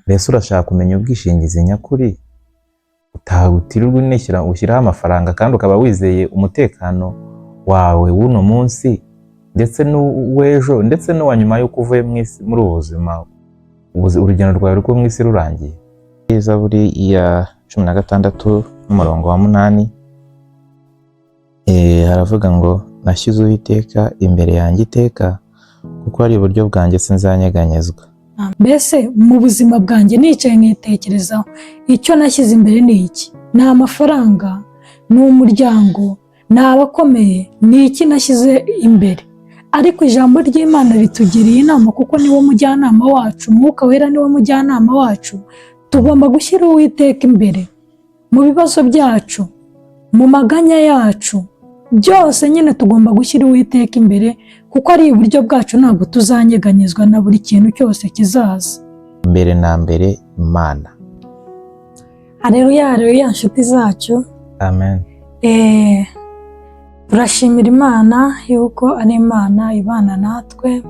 Mbese urashaka kumenya ubwishingizi nyakuri utawutirirwa ushyiraho amafaranga kandi ukaba wizeye umutekano wawe w'uno munsi ndetse n'uw'ejo ndetse n'uwa nyuma y'uko uvuye muri ubu buzima, urugendo rwawe rwo mu isi rurangiye. Zaburi ya 16 n'umurongo wa 8 haravuga ngo nashyize Uwiteka imbere yanjye iteka, kuko ari iburyo bwanjye sinzanyeganyezwa. Mbese mu buzima bwanjye nicaye nkitekerezaho icyo nashyize imbere ni iki? Ni amafaranga, ni umuryango, ni abakomeye, ni iki nashyize imbere? Ariko ijambo ry'Imana ritugiriye inama, kuko niwo mujyanama wacu, Mwuka Wera niwo mujyanama wacu. Tugomba gushyira Uwiteka imbere mu bibazo byacu, mu maganya yacu, byose nyine tugomba gushyira Uwiteka imbere, kuko ari iburyo bwacu, ntabwo tuzanyeganyezwa na buri kintu cyose kizaza. Mbere na mbere Imana. Haleluya, haleluya nshuti zacu. Amen. Turashimira Imana yuko ari Imana ibana natwe,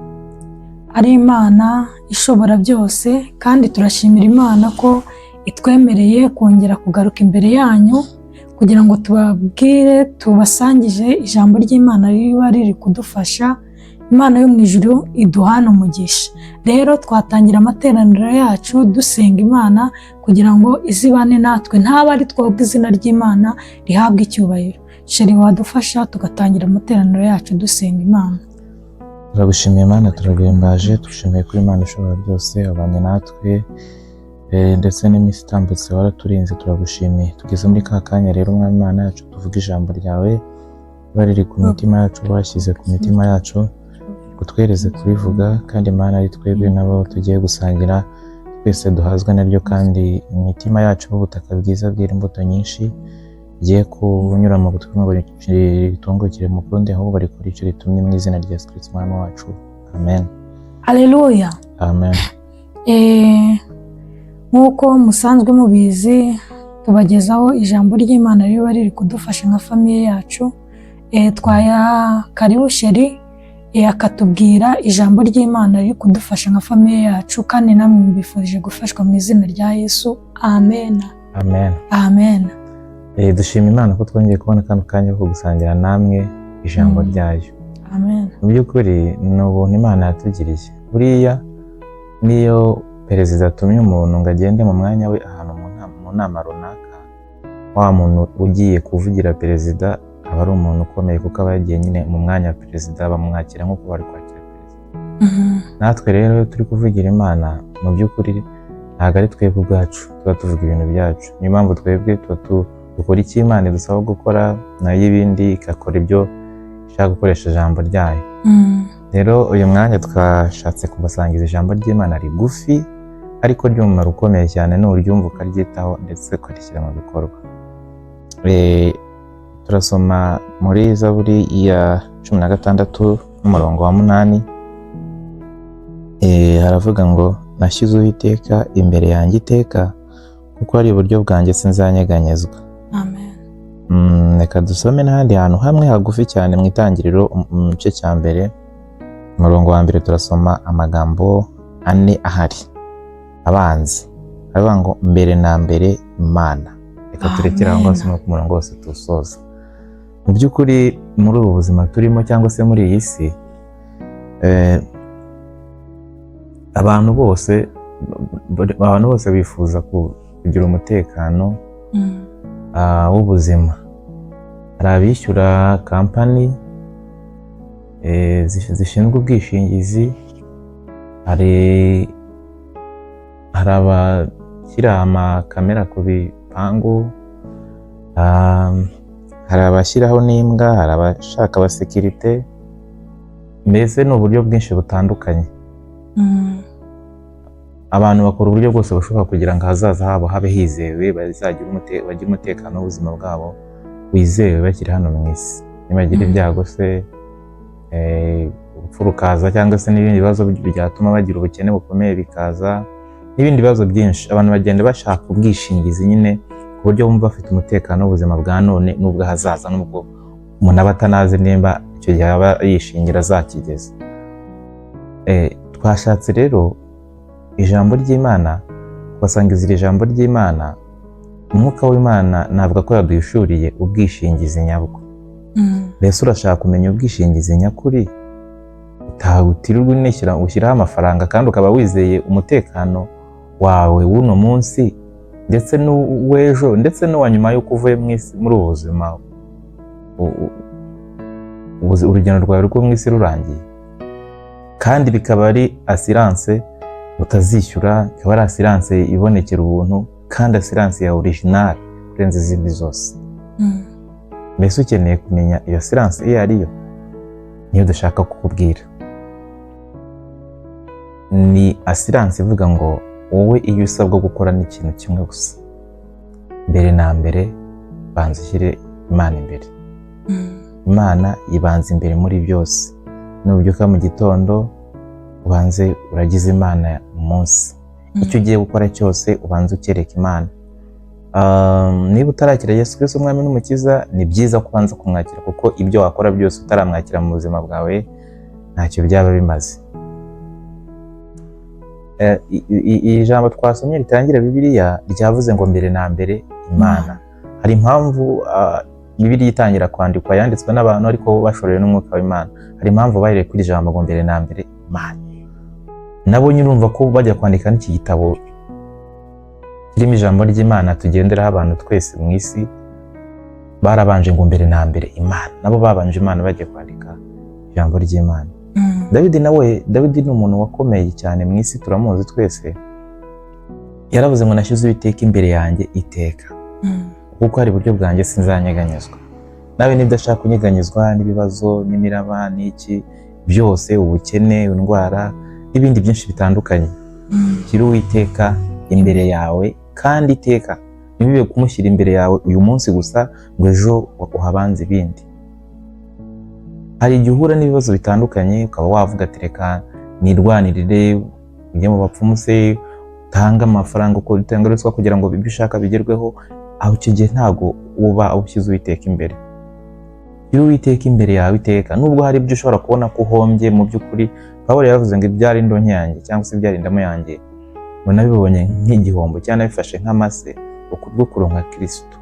ari Imana ishobora byose, kandi turashimira Imana ko itwemereye kongera kugaruka imbere yanyu kugira ngo tubabwire, tubasangije ijambo ry'Imana riba riri kudufasha. Imana yo mu ijuru iduhana umugisha. Rero twatangira amateraniro yacu dusenga Imana kugira ngo izibane natwe, ntaba ari twebwe izina ry'Imana rihabwe icyubahiro. Sheri, wadufasha tugatangira amateraniro yacu dusenga Imana. Turagushimiye Imana, turaguhimbaje, dushimiye kuri Imana ishobora byose, abanye natwe ndetse n'iminsi itambutse waraturinze, turagushimiye. Tugeze muri ka kanya rero Umwami Imana yacu tuvuga ijambo ryawe bariri ku mitima yacu, washyize ku mitima yacu, kutwereze kurivuga, kandi Imana ari twebwe nabo tugiye gusangira, twese duhazwa naryo, kandi imitima yacu n'ubutaka bwiza bwira imbuto nyinshi, giye kunyura mu gutwi ngo ritungukire mu kundi, ahubwo bari kuri icyo ritumye, mu izina rya Yesu Kristo Umwami wacu. Amen. Haleluya. Amen. Nk'uko musanzwe mubizi, tubagezaho ijambo ry'Imana riba riri kudufasha nka famiye yacu. Karibu Sheri akatubwira ijambo ry'Imana riri kudufasha nka famiye yacu, kandi namwe mbifurije gufashwa mu izina rya Yesu. Amen. Amen. Amen. Dushima Imana ko twongeye kubona kano kanya ko gusangira namwe ijambo ryayo. Amen. Mu by'ukuri ni ubuntu Imana yatugiriye. Buriya niyo perezida atumye umuntu ngo agende mu mwanya we ahantu mu nama runaka, wa muntu ugiye kuvugira perezida aba ari umuntu ukomeye, kuko aba yagiye nyine mu mwanya wa perezida, bamwakira nk'uko bari kwakira perezida. Natwe rero turi kuvugira Imana, mu by'ukuri ntabwo ari twebwe ubwacu tuba tuvuga ibintu byacu. Niyo mpamvu twebwe tuba dukora icyo Imana idusaba gukora, nayo ibindi igakora ibyo ishaka gukoresha ijambo ryayo. Rero uyu mwanya twashatse kubasangiza ijambo ry'Imana rigufi ariko ry'umumaro ukomeye cyane, n'uryumva ukaryitaho ndetse ukarishyira mu bikorwa. Turasoma muri Zaburi ya 16 n'umurongo wa 8. Haravuga ngo nashyize Uwiteka imbere yanjye iteka, kuko ari iburyo bwanjye sinzanyeganyezwa. Amen. Reka dusome n'ahandi hantu hamwe hagufi cyane mu Itangiriro mu gice cya mbere, umurongo wa 1 turasoma amagambo 4 ahari abanza. Haravuga ngo mbere na mbere Imana. Reka turekere aho ngaho no ku murongo wose tusoza. Mu by'ukuri muri ubu buzima turimo cyangwa se muri iyi si, abantu bose bifuza kugira umutekano w'ubuzima. Hari abishyura kampani zishinzwe ubwishingizi, hari abashyira amakamera ku bipangu, hari abashyiraho n'imbwa, hari abashaka abasekirite, mbese ni uburyo bwinshi butandukanye. Abantu bakora uburyo bwose bashobora kugira ngo ahazaza habo habe hizewe, bagire umutekano w'ubuzima bwabo wizewe bakiri hano mu isi. Nibagira ibyago se, urupfu rukaza, cyangwa se n'ibindi bibazo byatuma bagira ubukene bukomeye bikaza, n'ibindi bibazo byinshi, abantu bagenda bashaka ubwishingizi nyine ku buryo bumva bafite umutekano w'ubuzima bwa none n'ubw'ahazaza, n'ubwo umuntu aba atanazi nimba icyo gihe aba yishingira azakigeza. Twashatse rero ijambo ry'Imana ugasangiza iri jambo ry'Imana, umwuka w'Imana navuga ko yaduhishuriye ubwishingizi nyabwo. Mbese urashaka kumenya ubwishingizi nyakuri, utawutirirwa uneshyira ushyiraho amafaranga kandi ukaba wizeye umutekano wawe w'uno munsi ndetse n'uw'ejo ndetse n'uwa nyuma y'uko uvuye muri ubu buzima, urugendo rwawe rwo mu isi rurangiye, kandi bikaba ari assurance utazishyura, ikaba ari assurance ibonekera ubuntu, kandi assurance ya original kurenza izindi zose. Mbese ukeneye kumenya iyo assurance iyo ariyo, niyo dushaka kukubwira. Ni assurance ivuga ngo wowe iyo usabwa gukora n'ikintu kimwe gusa, mbere na mbere banza ushyire Imana imbere. Imana ibanza imbere muri byose. Nubyuka mu gitondo ubanze uragize Imana umunsi, icyo ugiye gukora cyose ubanze ukereka Imana. Niba utarakira Yesu Kristo umwami n'umukiza, ni byiza kubanza kumwakira, kuko ibyo wakora byose utaramwakira mu buzima bwawe ntacyo byaba bimaze. Iri jambo twasomye ritangira Bibiliya ryavuze ngo mbere na mbere Imana. Hari impamvu Bibiliya itangira kwandikwa yanditswe n'abantu ariko bashorewe n'umwuka w'Imana. Hari impamvu bahereye kuri jambo ngo mbere na mbere Imana. Nabo nyurumva ko bajya kwandika n'iki gitabo kirimo ijambo ry'Imana tugenderaho abantu twese mu isi, barabanje ngo mbere na mbere Imana. Nabo babanje Imana bagiye kwandika ijambo ry'Imana. Dawidi ni umuntu wakomeye cyane mu isi, turamuzi twese. Yaravuze ngo nashyize Uwiteka imbere yanjye iteka, kuko hari uburyo bwanjye sinzanyeganyezwa. Nawe niba udashaka kunyeganyezwa n'ibibazo n'imiraba n'iki byose, ubukene, indwara n'ibindi byinshi bitandukanye, shyira Uwiteka imbere yawe, kandi iteka. Ntibibe kumushyira imbere yawe uyu munsi gusa ngo ejo uhabanze ibindi. Hari igihe uhura n'ibibazo bitandukanye ukaba wavuga ati reka nirwanirire, ujye mu bapfumu se, utanga amafaranga uko utanga ruswa kugira ngo ibyo ushaka bigerweho. Aho icyo gihe ntabwo uba ushyize Uwiteka imbere. Shyira Uwiteka imbere yawe iteka, nubwo hari ibyo ushobora kubona ko uhombye mu by'ukuri. Pawulo yavuze ngo ibyari indonke yanjye cyangwa se ibyari indamu yanjye ngo nabibonye nk'igihombo cyangwa nabifashe nk'amase bwo kuronka Kristo.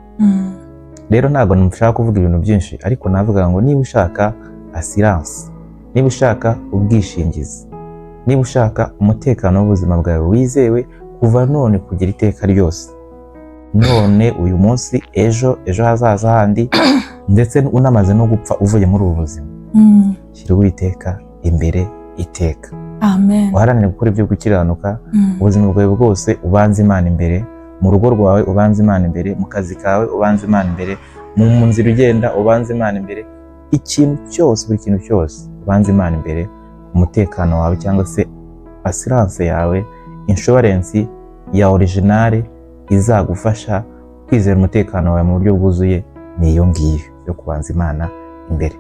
Rero ntabwo nshaka kuvuga ibintu byinshi, ariko navuga ngo niba ushaka assurance, niba ushaka ubwishingizi, niba ushaka umutekano w'ubuzima bwawe wizewe kuva none kugira iteka ryose, none uyu munsi, ejo hazaza handi, ndetse unamaze no gupfa uvuye muri ubu buzima, shyira Uwiteka imbere iteka. Amen. Uharanire gukora ibyo gukiranuka, ubuzima bwawe bwose ubanze Imana imbere, mu rugo rwawe ubanze Imana imbere, mu kazi kawe ubanze Imana imbere, mu nzira ugenda ubanze Imana imbere, ikintu cyose, buri kintu cyose ubanze Imana imbere. Umutekano wawe cyangwa se assurance yawe, insurance ya originale izagufasha kwizera umutekano wawe mu buryo bwuzuye, ni iyo ngiyo yo kubanza Imana imbere.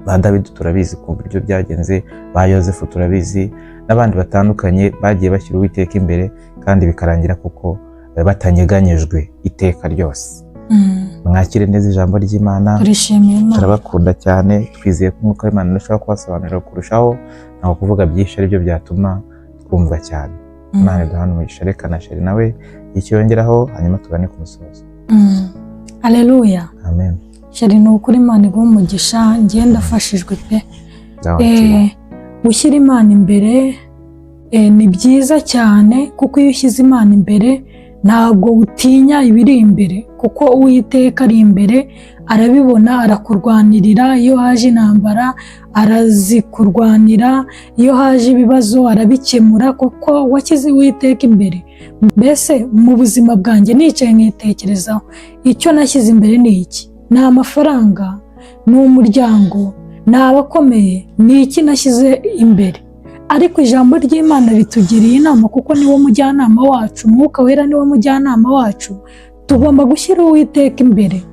Ba Dawidi turabizi ku buryo byagenze, ba Yosefu turabizi, n'abandi batandukanye bagiye bashyira Uwiteka imbere kandi bikarangira kuko batanyeganyejwe iteka ryose. Mwakire neza ijambo ry'Imana, turabakunda cyane, twizeye ko umwuka w'Imana nashobora kubasobanurira kurushaho, ntabwo kuvuga byinshi ari byo byatuma twumva cyane. Imana iduhane umugisha. Reka na Sheri nawe icyo yongeraho, hanyuma tugane ku musozo. Haleluya. Amen. Sheri, ni ukuri Imana iguha umugisha, njye ndafashijwe pe. Gushyira Imana imbere ni byiza cyane, kuko iyo ushyize Imana imbere ntabwo utinya ibiri imbere, kuko Uwiteka ari imbere, arabibona, arakurwanirira. Iyo haje intambara arazikurwanira, iyo haje ibibazo arabikemura, kuko washyize Uwiteka imbere. Mbese mu buzima bwanjye nicaye nkitekerezaho, icyo nashyize imbere ni iki? Ni amafaranga? Ni umuryango? Ni abakomeye? Ni iki nashyize imbere? Ariko ijambo ry'Imana ritugiriye inama, kuko niwo mujyanama wacu, Mwuka Wera niwo mujyanama wacu. Tugomba gushyira Uwiteka imbere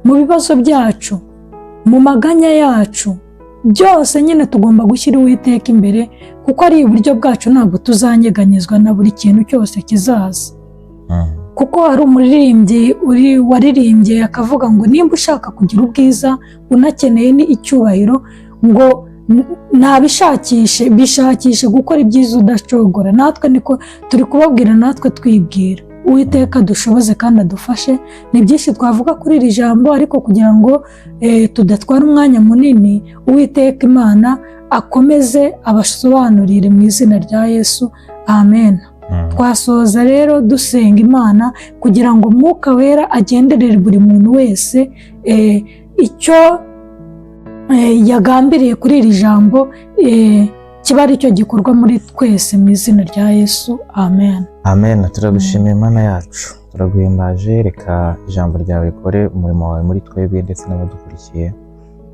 mu bibazo byacu, mu maganya yacu, byose nyine tugomba gushyira Uwiteka imbere, kuko ari uburyo bwacu, ntabwo tuzanyeganyezwa na buri kintu cyose kizaza. Kuko hari umuririmbyi waririmbye akavuga ngo nimba ushaka kugira ubwiza unakeneye ni icyubahiro, ngo ntabishakishe, bishakishe gukora ibyiza udacogora. Natwe niko turi kubabwira, natwe twibwira. Uwiteka dushoboze kandi adufashe. Ni byinshi twavuga kuri iri jambo, ariko kugira ngo tudatwara umwanya munini, Uwiteka Imana akomeze abasobanurire mu izina rya Yesu, amen. Twasoza rero dusenga Imana kugira ngo Mwuka Wera agenderere buri muntu wese icyo yagambiriye kuri iri jambo kiba ari cyo gikorwa muri twese mu izina rya Yesu, amen. Amen. Turagushimiye Mana yacu, turaguhimbaje. Reka ijambo ryawe rikore umurimo wawe muri twebwe ndetse n'abadukurikiye.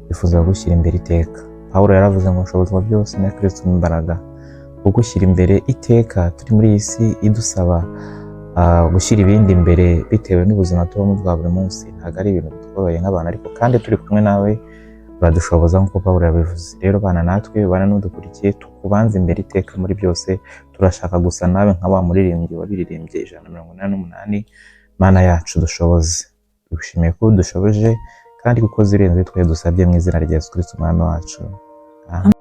Bifuza gushyira imbere iteka. Pawulo yaravuze ngo nshobozwa byose na Kristo imbaraga. Gushyira imbere iteka turi muri iyi si idusaba gushyira ibindi imbere bitewe n'ubuzima tubamo bwa buri munsi. Ntabwo ari ibintu bitworoheye nk'abantu, ariko kandi turi kumwe nawe uradushoboza nk'uko Pawulo yabivuze. Rero bana natwe, bana n'udukurikiye, tukubanze imbere iteka muri byose. Turashaka gusa nawe nka wa muririmbyi wabiririmbye 188. Mana yacu dushoboze. Dushimiye ko dushoboje kandi kuko zirenze twe dusabye mu izina rya Yesu Kristo umwami wacu. Amen.